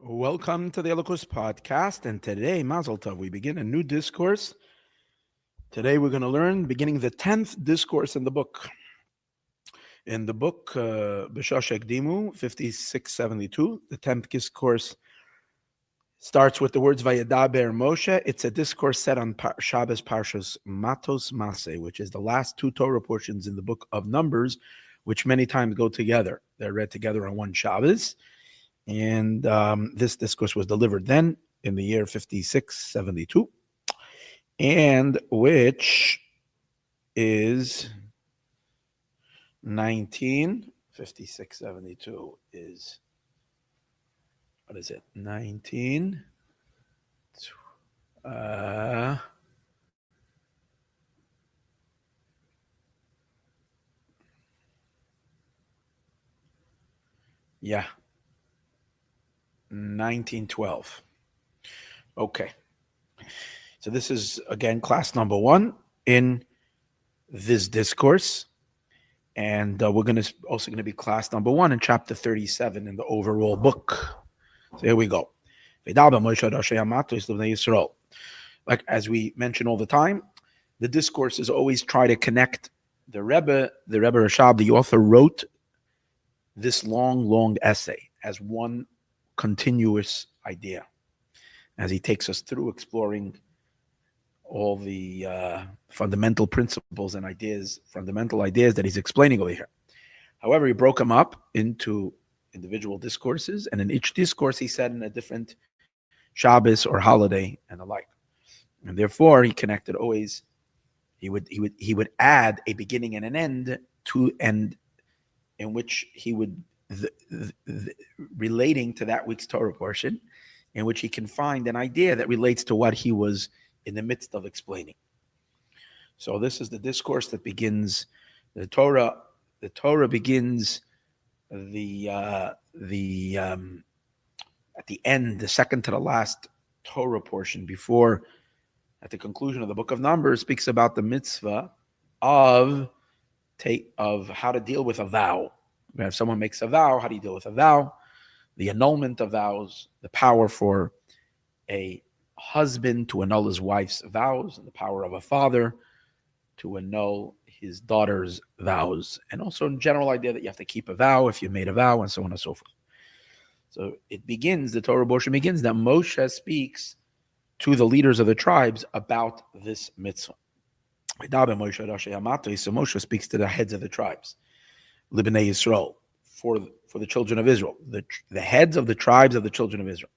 Welcome to the Elokus podcast, and today, Mazel Tov, we begin a new discourse. Today we're going to learn beginning the 10th discourse in the book. In the book, B'Shoshek Dimu, 5672, the 10th discourse starts with the words Vayadaber Moshe. It's a discourse set on Shabbos Parshas Matos Maseh, which is the last two Torah portions in the book of Numbers, which many times go together. They're read together on one Shabbos. And this discourse was delivered then in the year 5672, and which is 5672 is, what is it? 19. Yeah. 1912. Okay. So this is, again, class number one in this discourse. And we're also going to be class number one in chapter 37 in the overall book. So here we go. Like as we mention all the time, the discourses always try to connect the Rebbe Rashab, the author, wrote this long essay as one continuous idea, as he takes us through exploring all the fundamental principles and fundamental ideas that he's explaining over here. However, he broke them up into individual discourses, and in each discourse he said in a different Shabbos or holiday and the like. And therefore, he connected always. He would add a beginning and an end to end, in which he would relating to that week's Torah portion, in which he can find an idea that relates to what he was in the midst of explaining. So this is the discourse that begins the Torah. The Torah begins at the end, the second to the last Torah portion, before, at the conclusion of the book of Numbers, speaks about the mitzvah of how to deal with a vow. If someone makes a vow, how do you deal with a vow? The annulment of vows, the power for a husband to annul his wife's vows, and the power of a father to annul his daughter's vows, and also a general idea that you have to keep a vow if you made a vow, and so on and so forth. So the Torah portion begins that Moshe speaks to the leaders of the tribes about this mitzvah. So Moshe speaks to the heads of the tribes. Libnei Yisroel, for the children of Israel, the heads of the tribes of the children of Israel.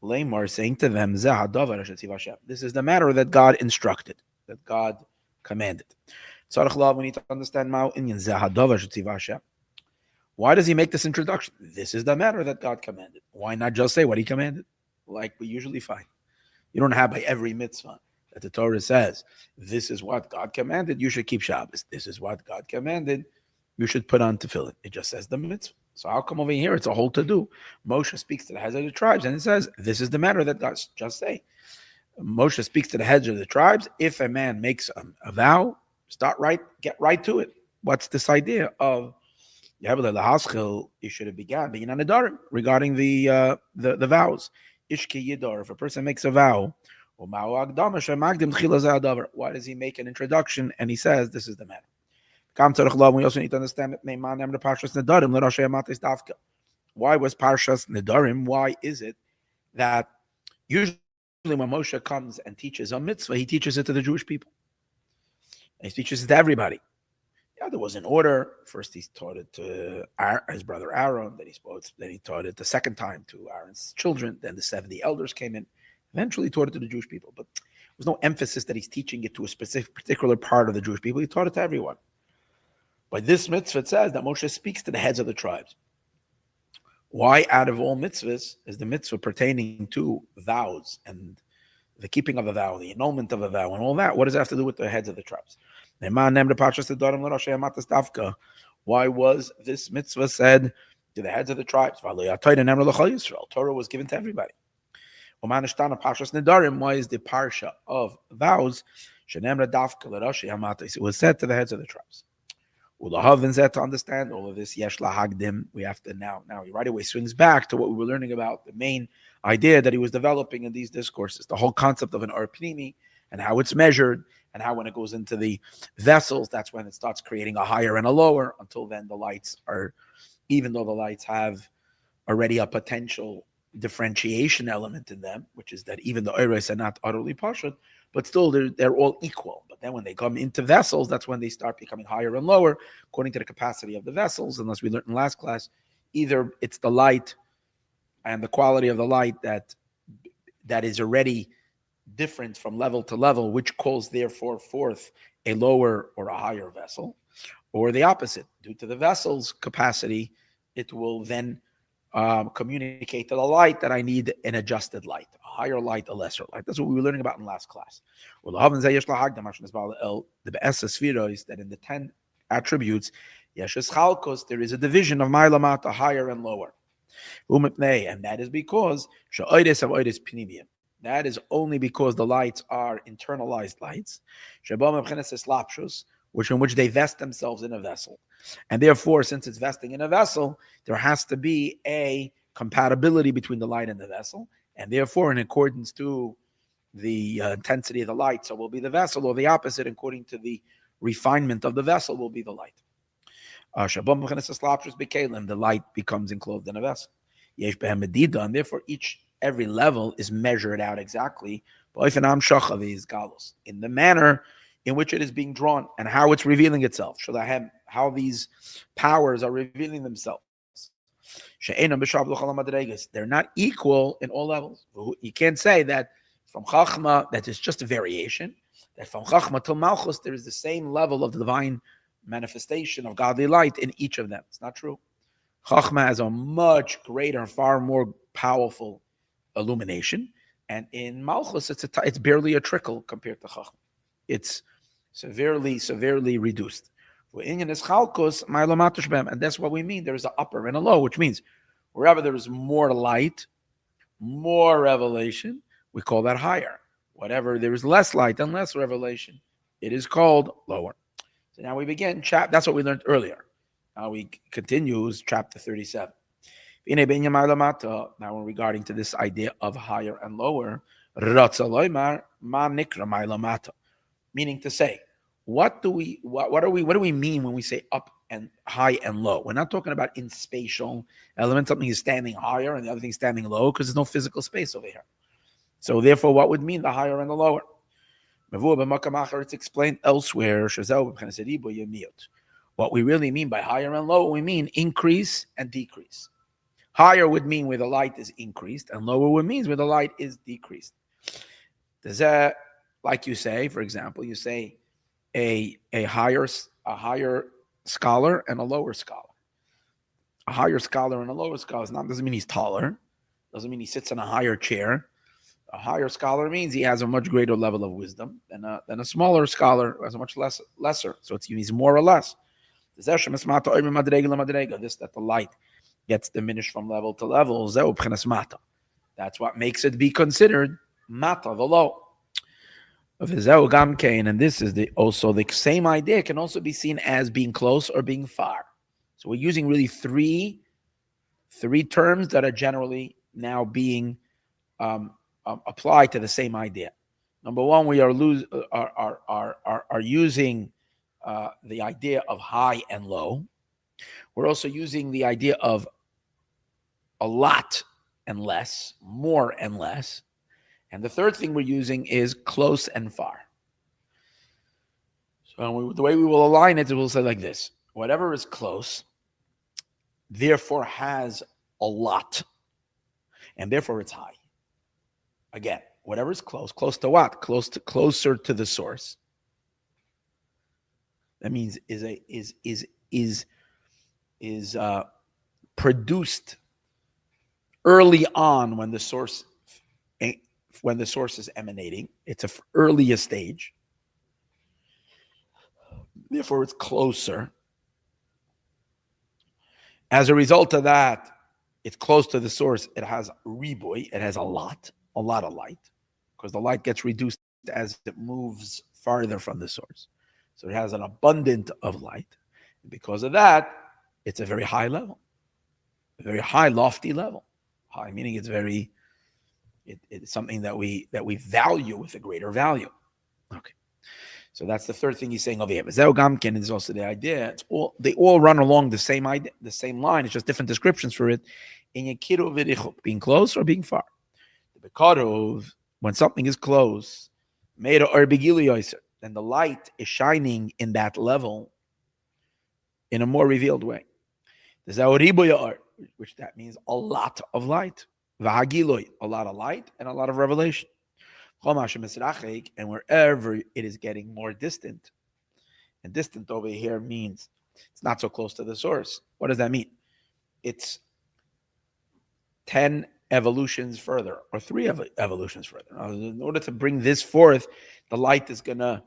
Lamar, saying to them, this is the matter that God instructed, that God commanded. We need to understand why does he make this introduction? This is the matter that God commanded. Why not just say what he commanded, like we usually find? You don't have by every mitzvah that the Torah says, this is what God commanded, you should keep Shabbos. This is what God commanded, you should put on tefillin. It just says the mitzvah. So how come over here it's a whole to-do? Moshe speaks to the heads of the tribes, and it says, this is the matter that God just say. Moshe speaks to the heads of the tribes. If a man makes a vow, get right to it. What's this idea of you should have began being on the darim regarding the vows? Ishki yidor, if a person makes a vow, why does he make an introduction and he says this is the matter? We also need to understand why was Parshas Nedarim? Why is it that usually when Moshe comes and teaches a mitzvah, he teaches it to the Jewish people? And he teaches it to everybody. Yeah, there was an order. First he taught it to his brother Aaron, then he taught it the second time to Aaron's children, then the 70 elders came in. Eventually he taught it to the Jewish people, but there was no emphasis that he's teaching it to a particular part of the Jewish people. He taught it to everyone. By this mitzvah, it says that Moshe speaks to the heads of the tribes. Why, out of all mitzvahs, is the mitzvah pertaining to vows and the keeping of a vow, the annulment of a vow, and all that? What does it have to do with the heads of the tribes? Why was this mitzvah said to the heads of the tribes? Torah was given to everybody. Why is the parsha of vows? It was said to the heads of the tribes. To understand all of this, yesh lahagdim, we have to now he right away swings back to what we were learning about, the main idea that he was developing in these discourses, the whole concept of an or pnimi and how it's measured, and how when it goes into the vessels, that's when it starts creating a higher and a lower. Until then, the lights are, even though the lights have already a potential differentiation element in them, which is that even the oires are not utterly pashut, but still they're all equal. But then when they come into vessels, that's when they start becoming higher and lower according to the capacity of the vessels. Unless we learned in last class, either it's the light and the quality of the light that is already different from level to level, which calls therefore forth a lower or a higher vessel, or the opposite. Due to the vessel's capacity, it will then communicate to the light that I need an adjusted light, a higher light, a lesser light. That's what we were learning about in last class. Well, the is that in the 10 attributes, there is a division of Mailamata, higher and lower. And that is because that is only because the lights are internalized lights, in which they vest themselves in a vessel. And therefore, since it's vesting in a vessel, there has to be a compatibility between the light and the vessel. And therefore, in accordance to the intensity of the light, so will be the vessel, or the opposite, according to the refinement of the vessel, will be the light. The light becomes enclosed in a vessel. And therefore, every level is measured out exactly in the manner in which it is being drawn and how it's revealing itself. How these powers are revealing themselves. They're not equal in all levels. You can't say that from Chachma, that is just a variation, that from Chachma till Malchus, there is the same level of the divine manifestation of godly light in each of them. It's not true. Chachma has a much greater, far more powerful illumination, and in Malchus, it's barely a trickle compared to Chachma. It's severely reduced. And that's what we mean. There is an upper and a low, which means wherever there is more light, more revelation, we call that higher. Whatever there is less light and less revelation, it is called lower. So now we begin. That's what we learned earlier. Now we continues chapter 37. Now regarding to this idea of higher and lower, meaning to say, what do we mean when we say up and high and low? We're not talking about in spatial elements, something is standing higher and the other thing is standing low, because there's no physical space over here. So therefore, what would mean the higher and the lower? It's explained elsewhere. What we really mean by higher and low, we mean increase and decrease. Higher would mean where the light is increased, and lower would mean where the light is decreased. Does that, like you say, for example, you say a higher scholar and a lower scholar. A higher scholar and a lower scholar doesn't mean he's taller, doesn't mean he sits in a higher chair. A higher scholar means he has a much greater level of wisdom than a smaller scholar who has a much lesser. So he's more or less. This that the light gets diminished from level to level. That's what makes it be considered mata, the low. And this is also the same idea. It can also be seen as being close or being far. So we're using really three terms that are generally now being applied to the same idea. Number one, we are using the idea of high and low. We're also using the idea of a lot and less, more and less. And the third thing we're using is close and far. So the way we will align it, we'll say like this. Whatever is close, therefore has a lot, and therefore it's high. Again, whatever is close to what? Closer to the source. That means is produced early on when the source is emanating. It's an earlier stage. Therefore, it's closer. As a result of that, it's close to the source. It has riboy. It has a lot of light, because the light gets reduced as it moves farther from the source. So it has an abundance of light. Because of that, it's a very high level, a very high, lofty level. High meaning it's something that we value with a greater value. Okay. So that's the third thing he's saying over here. Zelle Gamkin is also the idea. They all run along the same idea, the same line. It's just different descriptions for it. In Yakiru v'richuk, being close or being far. The Bekarov, when something is close, made or begili, then the light is shining in that level in a more revealed way. The Zauriboyar, which that means a lot of light. V'hagiloi, a lot of light and a lot of revelation. And wherever it is getting more distant, and distant over here means it's not so close to the source. What does that mean? It's 10 evolutions further, or 3 evolutions further. Now, in order to bring this forth, the light is going to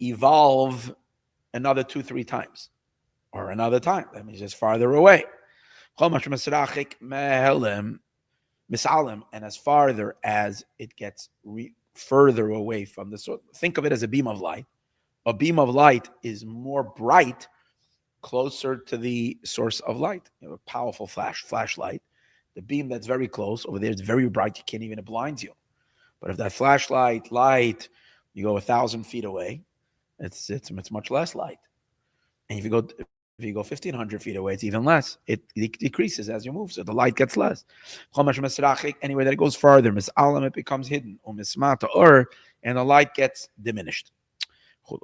evolve another 2-3 times, or another time. That means it's farther away. Misalim, and as farther as it gets further away from the source. Think of it as a beam of light. A beam of light is more bright closer to the source of light. You have a powerful flashlight. The beam that's very close over there is very bright. You can't even, it blinds you. But if that flashlight light, you go 1,000 feet away, it's much less light. And if you go 1,500 feet away, it's even less. It decreases as you move, so the light gets less. Anyway, that it goes farther, it becomes hidden, and the light gets diminished. So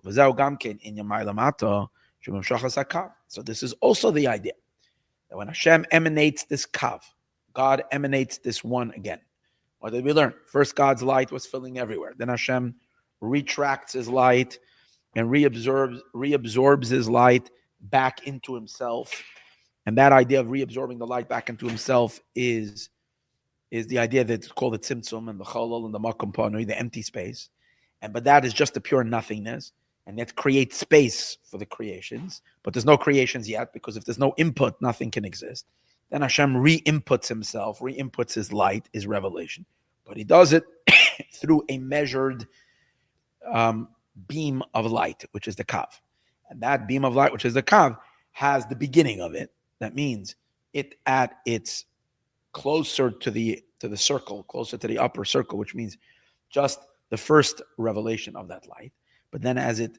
this is also the idea that when Hashem emanates this kav, God emanates this one again. What did we learn? First, God's light was filling everywhere. Then Hashem retracts his light and reabsorbs his light back into himself. And that idea of reabsorbing the light back into himself is the idea that's called the tzimtzum and the chalal and the makom panui, the empty space. But that is just the pure nothingness. And that creates space for the creations. But there's no creations yet, because if there's no input, nothing can exist. Then Hashem re-inputs himself, re-inputs his light, his revelation. But he does it through a measured beam of light, which is the kav. And that beam of light, which is the kav, has the beginning of it. That means it at its closer to the circle, closer to the upper circle, which means just the first revelation of that light. But then as it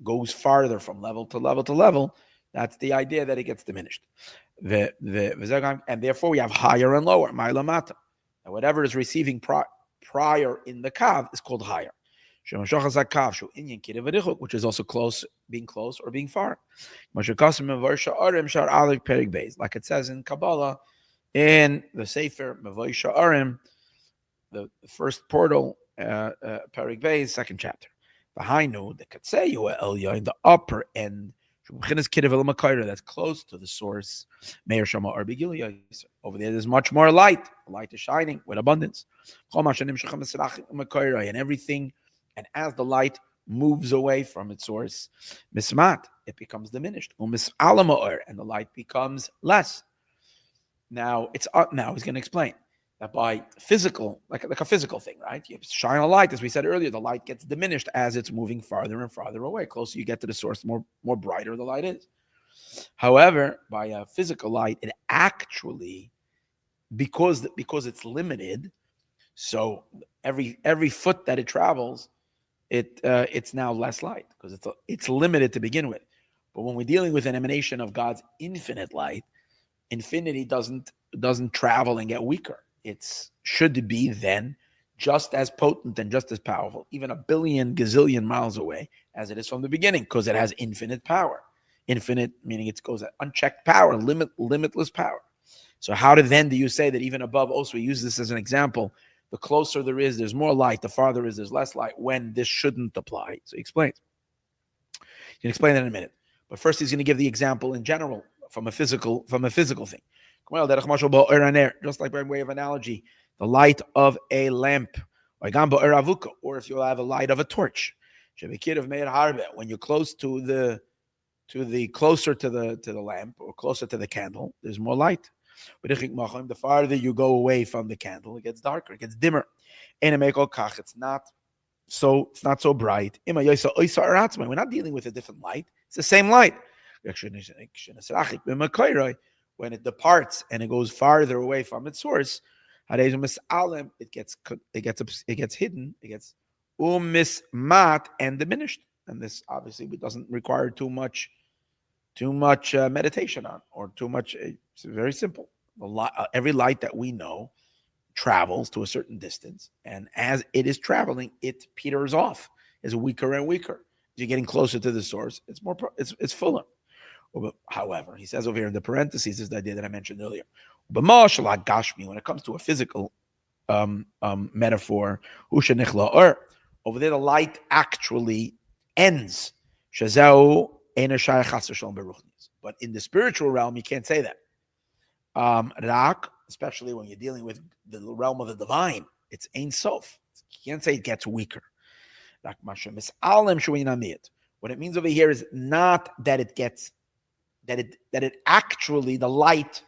goes farther from level to level to level, that's the idea that it gets diminished. And therefore we have higher and lower, ma'alamata. And whatever is receiving prior in the kav is called higher. Which is also close, being close or being far. Like it says in Kabbalah, in the Sefer Mavoi Sha'arim, the first portal, Perek Beis, second chapter. Behind the Katseyu Elya, in the upper end, that's close to the source. Over there, there's much more light. The light is shining with abundance. And everything, and as the light moves away from its source, mismat, it becomes diminished. And the light becomes less. Now it's now he's going to explain that by physical, like a physical thing, right? You shine a light, as we said earlier, the light gets diminished as it's moving farther and farther away. Closer you get to the source, more brighter the light is. However, by a physical light, it actually, because it's limited, so every foot that it travels, it's now less light because it's limited to begin with. But when we're dealing with an emanation of God's infinite light, infinity doesn't travel and get weaker. It should be then just as potent and just as powerful, even a billion gazillion miles away as it is from the beginning, because it has infinite power. Infinite meaning it goes at unchecked power, limitless power. So how do you say that even above? Also, we use this as an example. The closer there is, there's more light. The farther there's less light. When this shouldn't apply. So he explains. He can explain that in a minute. But first, he's going to give the example in general from a physical thing. Just like by way of analogy, the light of a lamp, or if you have a light of a torch. When you're close to the closer to the lamp or closer to the candle, there's more light. The farther you go away from the candle, it gets darker, it gets dimmer. It's not so bright. We're not dealing with a different light. It's the same light. When it departs and it goes farther away from its source, it gets hidden, it gets umismat and diminished. And this obviously doesn't require too much meditation on, or too much. It's very simple. Every light that we know travels to a certain distance, and as it is traveling, it peters off, is weaker and weaker. As you're getting closer to the source, it's fuller. However, he says over here in the parentheses, is the idea that I mentioned earlier. When it comes to a physical metaphor, over there the light actually ends. But in the spiritual realm, you can't say that. Especially when you're dealing with the realm of the divine, it's Ein Sof. You can't say it gets weaker. What it means over here is not that it gets, that it actually, the light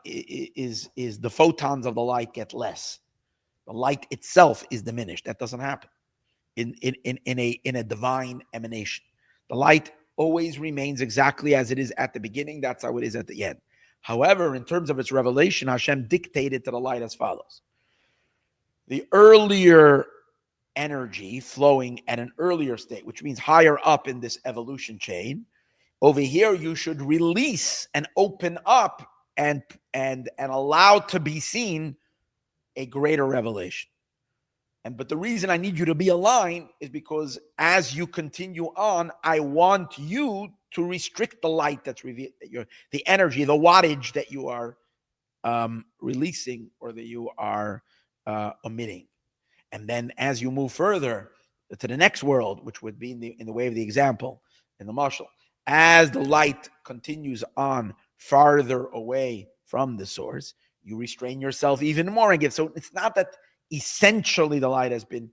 is the photons of the light get less. The light itself is diminished. That doesn't happen in a divine emanation. The light always remains exactly as it is at the beginning. That's how it is at the end. However, in terms of its revelation, Hashem dictated to the light as follows. The earlier energy flowing at an earlier state, which means higher up in this evolution chain, over here you should release and open up and allow to be seen a greater revelation. But the reason I need you to be aligned is because as you continue on, I want you to restrict the light that's revealed, the energy, the wattage that you are releasing, or that you are emitting. And then as you move further to the next world, which would be in the way of the example, in the mashal, as the light continues on farther away from the source, you restrain yourself even more and give. So it's not that essentially the light has been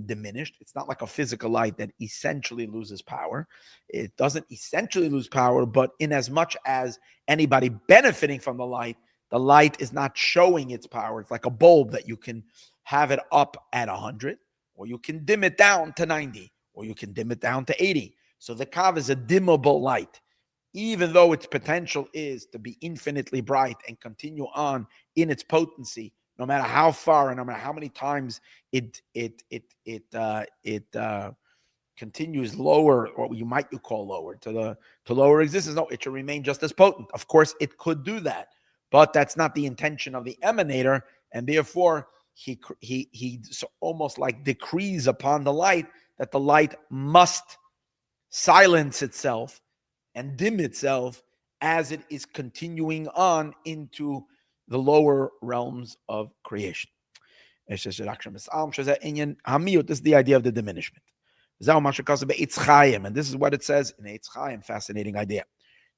diminished. It's not like a physical light that essentially loses power. It doesn't essentially lose power, but in as much as anybody benefiting from the light is not showing its power. It's like a bulb that you can have it up at 100, or you can dim it down to 90, or you can dim it down to 80. So the kav is a dimmable light, even though its potential is to be infinitely bright and continue on in its potency, no matter how far and no matter how many times it continues lower, or what you might call lower, to lower existence. No, it should remain just as potent. Of course, it could do that, but that's not the intention of the emanator, and therefore he almost like decrees upon the light that the light must silence itself and dim itself as it is continuing on into the lower realms of creation. This is the idea of the diminishment. And this is what it says in Eitz Chaim, fascinating idea.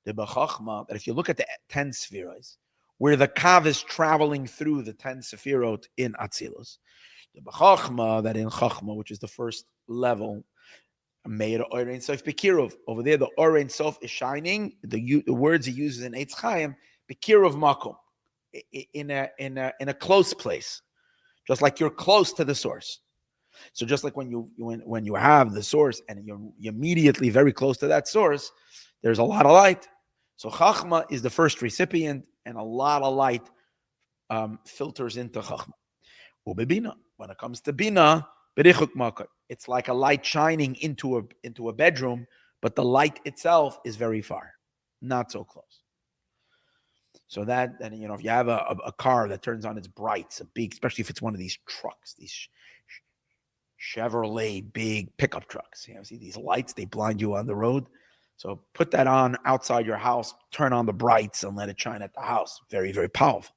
That if you look at the 10 spheres, where the kav is traveling through the 10 sephirot in Atzilus, that in Chachma, which is the first level, Meir Orein Sof Bekirov. Over there, the Orein Sof is shining. The words he uses in Eitz Chaim, Bekirov Makom, in a close place, just like you're close to the source. So just like when you have the source and you're immediately very close to that source, there's a lot of light. So Chachma is the first recipient, and a lot of light filters into Chachma. Ubebina, when it comes to Bina, it's like a light shining into a bedroom, but the light itself is very far, not so close. So that, and if you have a car that turns on its brights, especially if it's one of these trucks, these Chevrolet big pickup trucks, see these lights, they blind you on the road. So put that on outside your house, turn on the brights and let it shine at the house. Very, very powerful.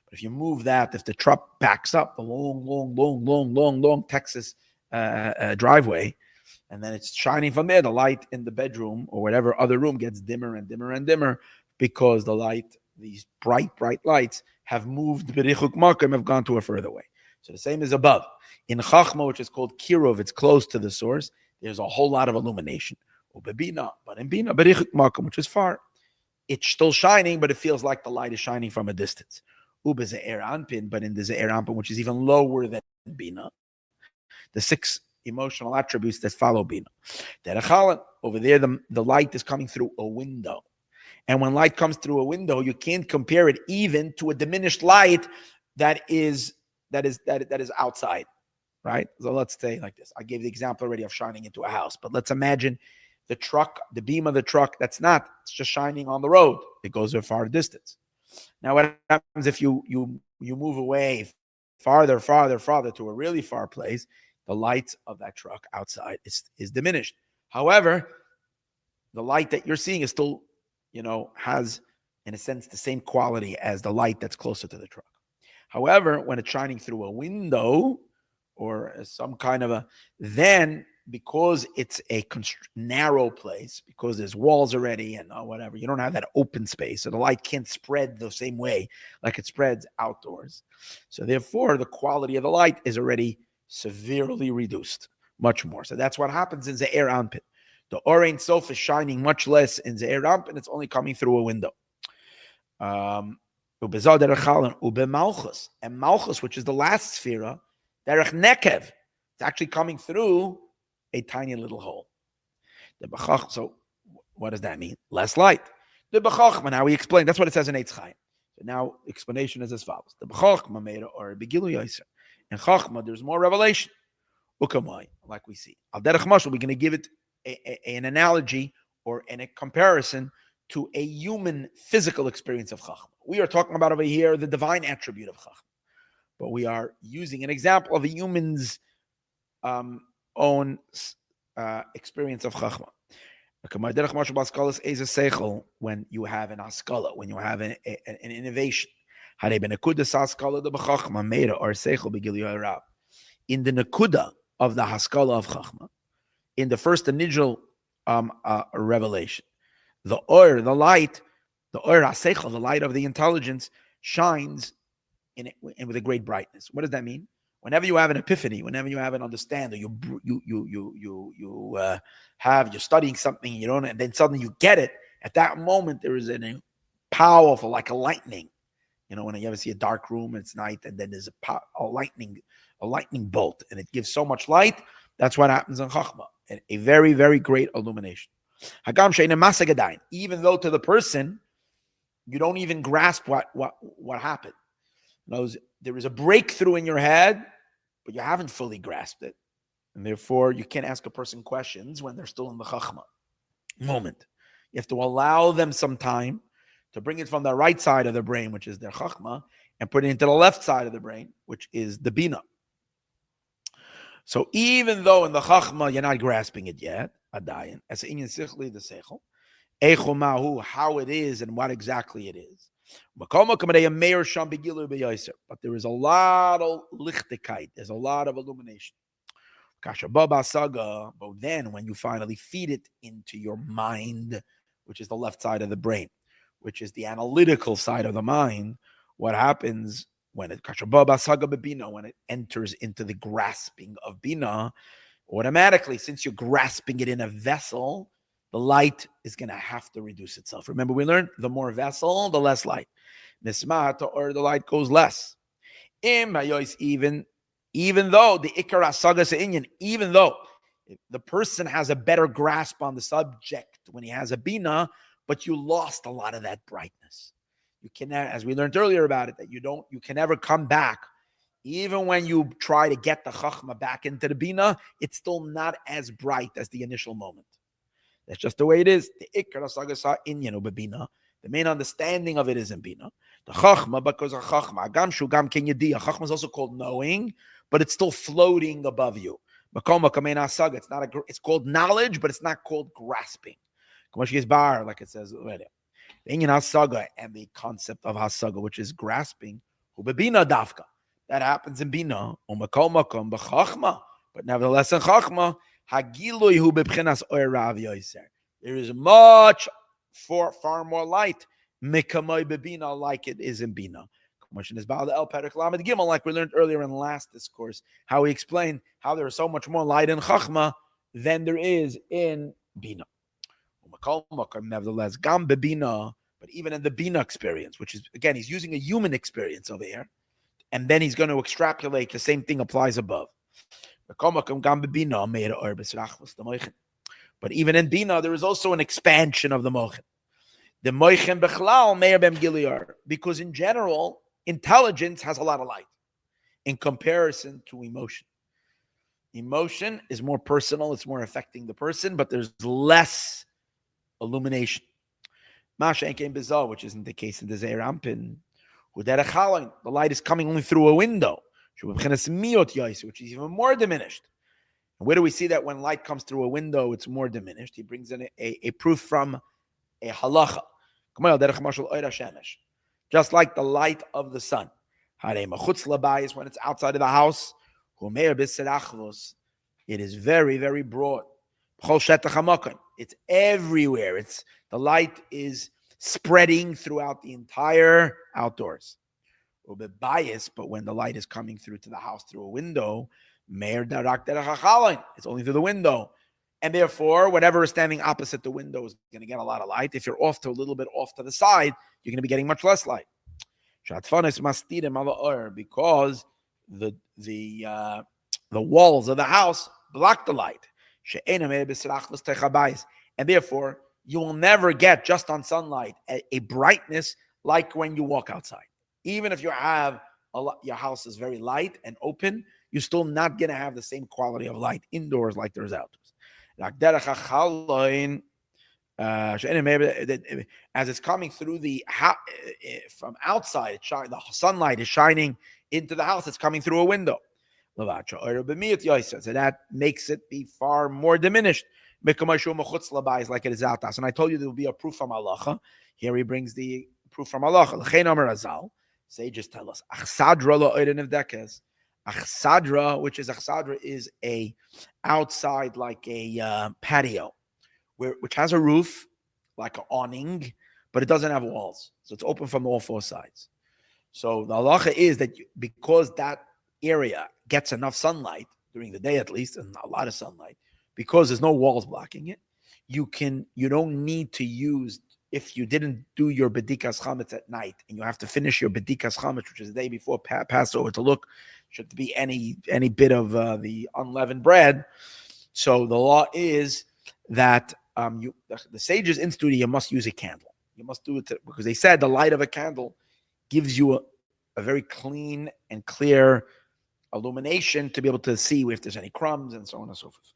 But if you move that, if the truck backs up the long Texas driveway, and then it's shining from there, the light in the bedroom or whatever other room gets dimmer and dimmer and dimmer, because the light, these bright lights, have moved b'richuk makom, have gone to a further way. So the same is above. In Chachma, which is called Kirov, it's close to the source, there's a whole lot of illumination. But in Bina, b'richuk makom, which is far, it's still shining, but it feels like the light is shining from a distance. But in the Ze'er Anpin, which is even lower than Bina, the 6 emotional attributes that follow bina. Derech over there, the light is coming through a window. And when light comes through a window, you can't compare it even to a diminished light that is outside, right? So let's say like this. I gave the example already of shining into a house, but let's imagine the truck, the beam of the truck, it's just shining on the road. It goes a far distance. Now, what happens if you move away farther to a really far place? The light of that truck outside is diminished. However, the light that you're seeing is still, has, in a sense, the same quality as the light that's closer to the truck. However, when it's shining through a window or some kind of then because it's a narrow place, because there's walls already and whatever, you don't have that open space. So the light can't spread the same way like it spreads outdoors. So therefore, the quality of the light is already severely reduced, much more. So that's what happens in Ze'er Anpin. The Or Ein Sof is shining much less in Ze'er Anpin. It's only coming through a window. And Malchus, which is the last sphere, Derech Nekev, it's actually coming through a tiny little hole. So what does that mean? Less light. The B'chachma, now we explain. That's what it says in Eitz Chaim. So now explanation is as follows. The B'chachma made or Begilu Yaiser. In Chachma, there's more revelation. Ukamai, like we see. Al Derech Mashal, we're going to give it an analogy or a comparison to a human physical experience of Chachma. We are talking about over here the divine attribute of Chachma. But we are using an example of a human's own experience of Chachma. When you have an askala, when you have an innovation. In the nekuda of the haskala of Chachma, in the first initial revelation, the or, the light, the or haseichel, the light of the intelligence, shines in with a great brightness. What does that mean? Whenever you have an epiphany, whenever you have an understanding, you're studying something, and then suddenly you get it. At that moment, there is a powerful, like a lightning. When you ever see a dark room, it's night, and then there's a lightning bolt, and it gives so much light. That's what happens in Chachma, a very, very great illumination. Even though to the person, you don't even grasp what happened. There is a breakthrough in your head, but you haven't fully grasped it. And therefore, you can't ask a person questions when they're still in the Chachma moment. You have to allow them some time to bring it from the right side of the brain, which is their Chachma, and put it into the left side of the brain, which is the Bina. So even though in the Chachma, you're not grasping it yet, Adayan, as in Sichli the Seichel, Eichomahu, how it is and what exactly it is. But there is a lot of lichtigkeit, there's a lot of illumination. But then when you finally feed it into your mind, which is the left side of the brain, which is the analytical side of the mind, what happens when it enters into the grasping of Bina, automatically, since you're grasping it in a vessel, the light is going to have to reduce itself. Remember, we learned the more vessel, the less light. Nismata, or the light goes less. Even though the Ikar Asagas Inyan, even though the person has a better grasp on the subject when he has a Bina, but you lost a lot of that brightness. You can, as we learned earlier about it, that you can never come back. Even when you try to get the Chachma back into the Bina, it's still not as bright as the initial moment. That's just the way it is. The Ikar Asagasa Inyan Bina. The main understanding of it is in Bina. The Chachma, because of Chachma, Agam Shugam Kenyadiya. Chachma is also called knowing, but it's still floating above you. It's not it's called knowledge, but it's not called grasping. Like it says already. The Inyan Hasaga and the concept of Hasaga, which is grasping, Bina Dafka. That happens in Bina. But nevertheless in Chachma, there is much far more light like it is in Bina. Like we learned earlier in the last discourse, how we explained how there is so much more light in Chachma than there is in Bina. Nevertheless, but even in the Bina experience, which is, again, he's using a human experience over here, and then he's going to extrapolate the same thing applies above. But even in Bina, there is also an expansion of the Mochen. The Mochen Bechlal Meir Bem Giliar, because in general, intelligence has a lot of light in comparison to emotion. Emotion is more personal, it's more affecting the person, but there's less illumination. Masha came bizarre, which isn't the case in the Zeir Ampin. The light is coming only through a window, which is even more diminished. And where do we see that when light comes through a window, it's more diminished? He brings in a proof from a halacha. Just like the light of the sun. Is when it's outside of the house. It is very, very broad. It's everywhere. The light is spreading throughout the entire outdoors. But when the light is coming through to the house through a window, it's only through the window. And therefore, whatever is standing opposite the window is going to get a lot of light. If you're off to a little bit off to the side, you're going to be getting much less light. Because the walls of the house block the light. And therefore, you will never get just on sunlight a brightness like when you walk outside. Even if your house is very light and open, you're still not going to have the same quality of light indoors like there's outdoors. As it's coming through from outside, the sunlight is shining into the house. It's coming through a window. So that makes it be far more diminished. Like it is out. And I told you there will be a proof from Allah. Here he brings the proof from Allah. Sages tell us Achsadra, which is a outside like a patio, which has a roof like an awning, but it doesn't have walls, so it's open from all four sides. So the halacha is that because that area gets enough sunlight during the day, at least, and a lot of sunlight, because there's no walls blocking it, you don't need to use. If you didn't do your bedikas chametz at night and you have to finish your bedikas chametz, which is the day before Passover, to look should be any bit of the unleavened bread. So the law is that the sages instituted you must use a candle. You must do it because they said the light of a candle gives you a very clean and clear illumination to be able to see if there's any crumbs and so on and so forth.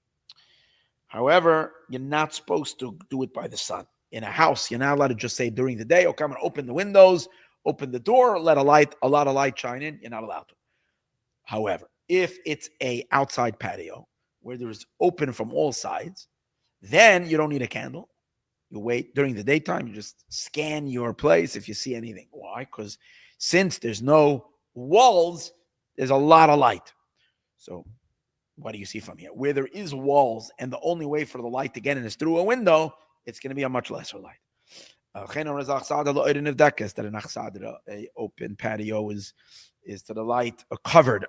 However, you're not supposed to do it by the sun. In a house, you're not allowed to just say during the day, okay, I'm going to open the windows, open the door, let a lot of light shine in. You're not allowed to. However, if it's a outside patio where there's open from all sides, then you don't need a candle. You wait during the daytime, you just scan your place if you see anything. Why? Because since there's no walls, there's a lot of light. So what do you see from here? Where there is walls and the only way for the light to get in is through a window, it's going to be a much lesser light. That an open patio is to the light, a covered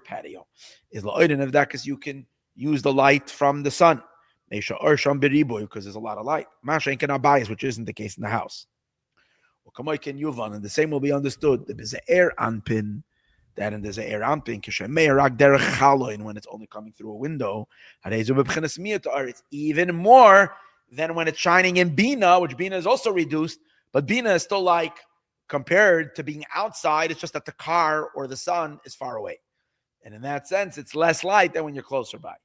patio is because you can use the light from the sun because there's a lot of light. Which isn't the case in the house. And the same will be understood. That in there's an air anpin, when it's only coming through a window, it's even more than when it's shining in Bina, which Bina is also reduced, but Bina is still like, compared to being outside, it's just that the car or the sun is far away. And in that sense, it's less light than when you're closer by.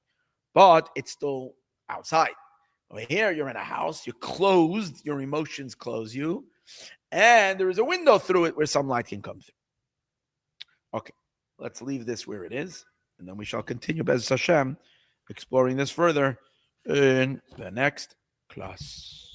But it's still outside. Over here, you're in a house, you're closed, your emotions close you, and there is a window through it where some light can come through. Okay, let's leave this where it is, and then we shall continue, Bez Hashem, exploring this further in the next class.